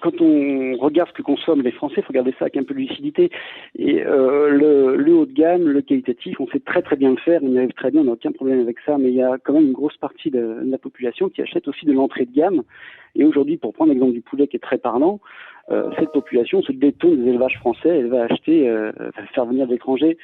quand on regarde ce que consomment les Français, il faut regarder ça avec un peu de lucidité. Et le haut de gamme, le qualitatif, on sait très très bien le faire, on y arrive très bien, on n'a aucun problème avec ça, mais il y a quand même une grosse partie de la population qui achète aussi de l'entrée de gamme. Et aujourd'hui, pour prendre l'exemple du poulet qui est très parlant, cette population se détourne des élevages français, elle va acheter, faire venir de l'étranger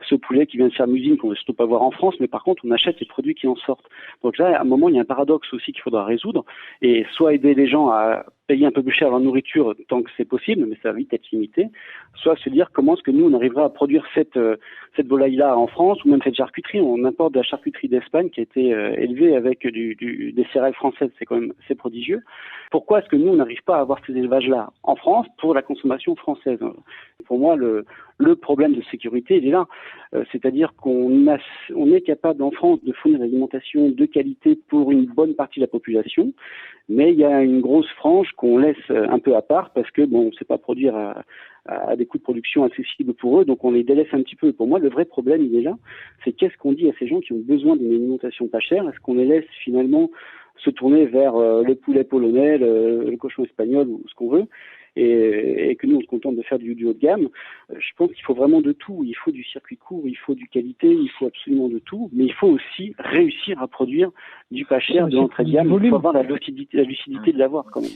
ce poulet qui vient de Fermusine qu'on ne veut surtout pas voir en France, mais par contre on achète les produits qui en sortent. Donc là, à un moment, il y a un paradoxe aussi qu'il faudra résoudre, et soit aider les gens à payer un peu plus cher leur nourriture tant que c'est possible, mais ça va vite être limité, soit se dire comment est-ce que nous on arrivera à produire cette volaille-là en France, ou même cette charcuterie. On importe de la charcuterie d'Espagne qui a été élevée avec des céréales françaises, c'est prodigieux. Pourquoi est-ce que nous on n'arrive pas à avoir ces élevages-là en France pour la consommation française? Pour moi, le problème de sécurité, il est là. C'est-à-dire qu'on est capable en France de fournir une alimentation de qualité pour une bonne partie de la population, mais il y a une grosse frange qu'on laisse un peu à part parce que on ne sait pas produire à des coûts de production accessibles pour eux, donc on les délaisse un petit peu. Pour moi, le vrai problème, il est là. C'est qu'est-ce qu'on dit à ces gens qui ont besoin d'une alimentation pas chère? Est-ce qu'on les laisse finalement se tourner vers le poulet polonais, le cochon espagnol ou ce qu'on veut, et que nous on se contente de faire du haut de gamme? Je pense qu'il faut vraiment de tout. Il faut du circuit court, il faut du qualité, il faut absolument de tout, mais il faut aussi réussir à produire du pas cher, de l'entrée de gamme. Il faut avoir la lucidité de l'avoir quand même.